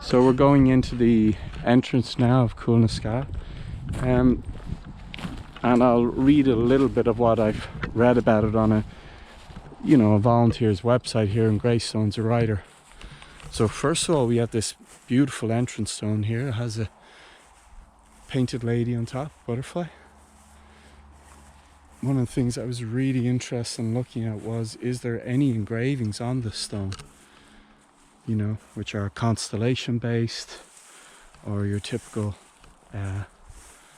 So we're going into the entrance now of Coolnaskeagh, and I'll read a little bit of what I've read about it on a volunteer's website here in Greystone's a writer. So first of all, we have this beautiful entrance stone here. It has a painted lady on top, butterfly. One of the things I was really interested in looking at was, is there any engravings on this stone? You know, which are constellation based, or your typical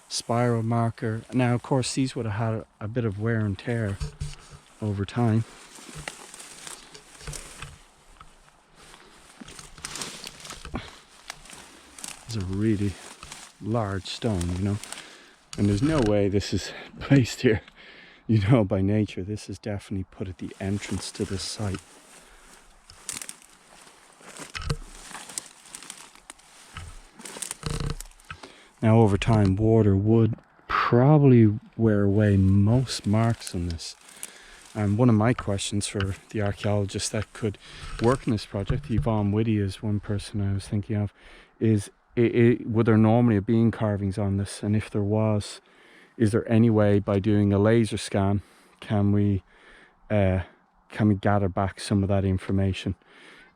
spiral marker. Now, of course, these would have had a bit of wear and tear over time. It's a really large stone, you know, and there's no way this is placed here, you know, by nature. This is definitely put at the entrance to this site. Now, over time, water would probably wear away most marks on this. And one of my questions for the archaeologists that could work in this project, Yvonne Whitty is one person I was thinking of, is would there normally have been carvings on this? And if there was, is there any way by doing a laser scan can we gather back some of that information?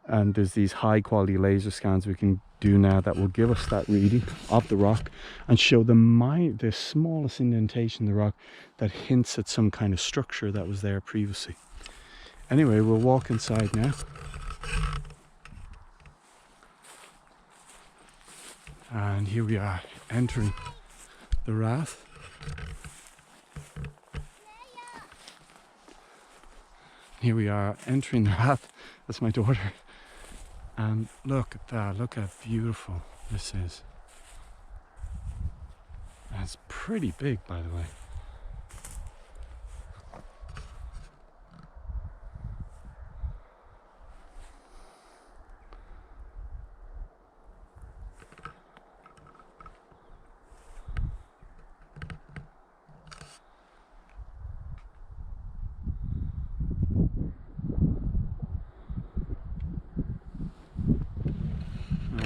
And there's these high quality laser scans we can do now that will give us that reading of the rock and show the smallest indentation in the rock that hints at some kind of structure that was there previously. Anyway, we'll walk inside now. And here we are entering the Rath. Here we are entering the Rath. That's my daughter. And look at that, look how beautiful this is. And it's pretty big, by the way.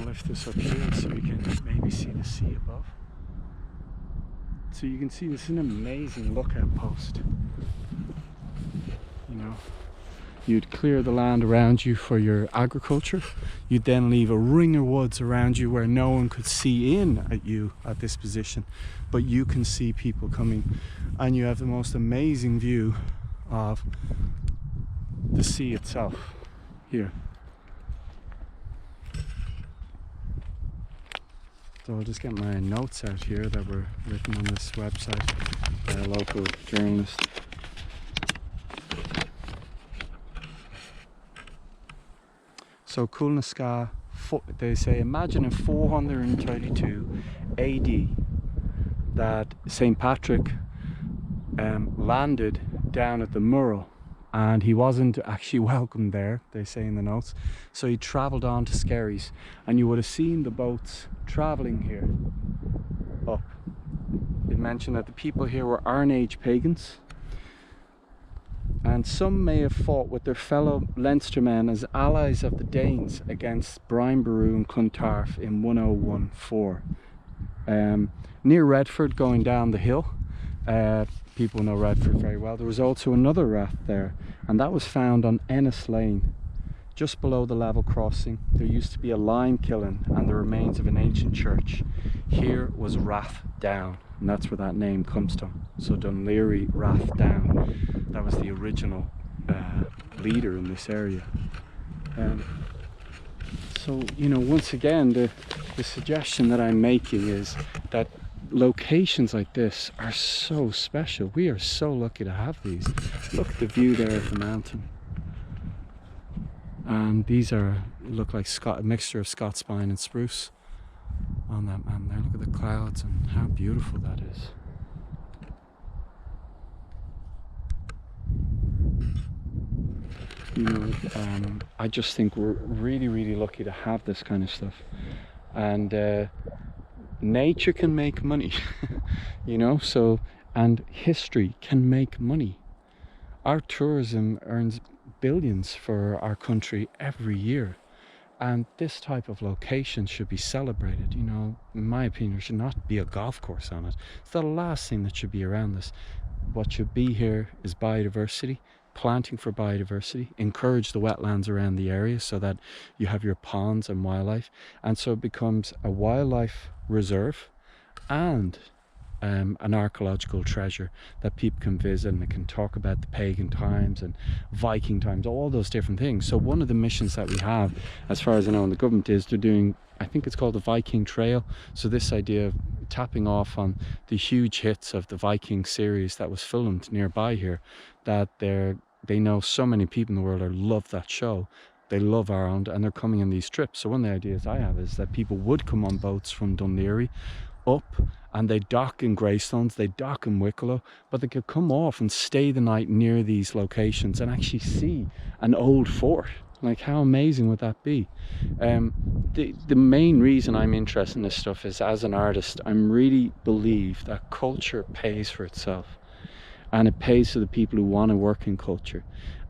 Lift this up here so you can maybe see the sea above. So you can see this is an amazing lookout post. You know, you'd clear the land around you for your agriculture. You'd then leave a ring of woods around you where no one could see in at you at this position, but you can see people coming, and you have the most amazing view of the sea itself here. So I'll just get my notes out here that were written on this website by a local journalist. So Coolnaskeagh, they say, imagine in 432 AD that St. Patrick landed down at the Murrell, and he wasn't actually welcomed there, they say in the notes, so he travelled on to Skerries, and you would have seen the boats travelling here up. They mentioned that the people here were Iron Age pagans, and some may have fought with their fellow Leinstermen as allies of the Danes against Brian Boru and Clontarf in 1014. Near Redford, going down the hill, people know Redford very well, there was also another rath there, and that was found on Ennis Lane, just below the level crossing. There used to be a lime kiln and the remains of an ancient church. Here was Rath Down, and that's where that name comes from. So Dunleary Rath Down, that was the original leader in this area. So, you know, once again, the suggestion that I'm making is that locations like this are so special. We are so lucky to have these. Look at the view there of the mountain. And these look like a mixture of Scots pine and spruce on that mountain there. Look at the clouds and how beautiful that is. You know, I just think we're really lucky to have this kind of stuff. And nature can make money, you know, so, and history can make money. Our tourism earns billions for our country every year, And this type of location should be celebrated. You know, in my opinion, there should not be a golf course on it. It's the last thing that should be around this. What should be here is biodiversity, planting for biodiversity, encourage the wetlands around the area so that you have your ponds and wildlife. And so it becomes a wildlife reserve and an archaeological treasure that people can visit, and they can talk about the pagan times and Viking times, all those different things. So one of the missions that we have, as far as I know in the government, is they're doing, I think it's called the Viking Trail. So this idea of tapping off on the huge hits of the Viking series that was filmed nearby here, that they know so many people in the world love that show. They love Ireland and they're coming on these trips. So one of the ideas I have is that people would come on boats from Dún Laoghaire up, and they dock in Greystones, they dock in Wicklow, but they could come off and stay the night near these locations and actually see an old fort. Like, how amazing would that be? The main reason I'm interested in this stuff is, as an artist, I really believe that culture pays for itself, and it pays for the people who want to work in culture,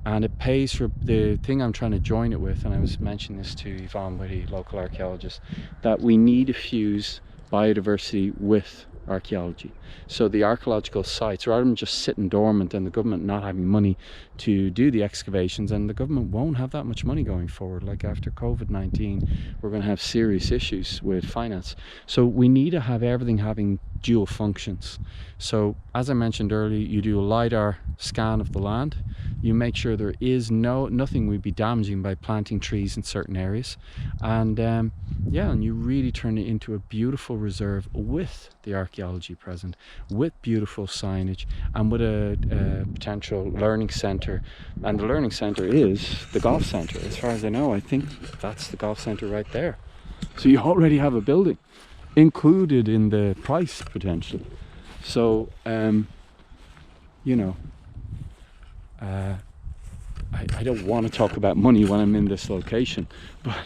and it pays for the thing I'm trying to join it with. And I was mentioning this to Yvonne Whitty, local archaeologist, that we need to fuse biodiversity with archaeology. So the archaeological sites, rather than just sitting dormant and the government not having money to do the excavations, and the government won't have that much money going forward. Like, after COVID-19, we're going to have serious issues with finance. So we need to have everything having dual functions. So as I mentioned earlier, you do a LiDAR scan of the land, you make sure there is nothing would be damaging by planting trees in certain areas, and yeah, and you really turn it into a beautiful reserve with the archaeology present, with beautiful signage, and with a potential learning centre. And the learning centre is the golf centre. As far as I know, I think that's the golf centre right there. So you already have a building included in the price potentially. So you know, I don't want to talk about money when I'm in this location, but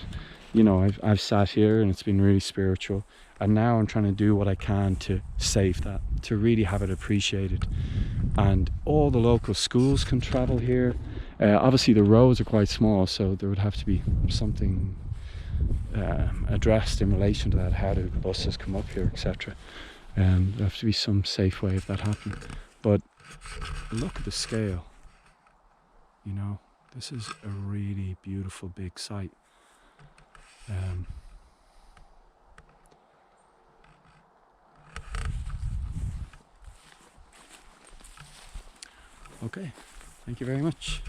you know, I've sat here and it's been really spiritual, and now I'm trying to do what I can to save that, to really have it appreciated. And all the local schools can travel here. Obviously the roads are quite small, so there would have to be something addressed in relation to that. How do buses come up here, etc. There have to be some safe way of that happening. But look at the scale. You know, this is a really beautiful big site. Okay, thank you very much.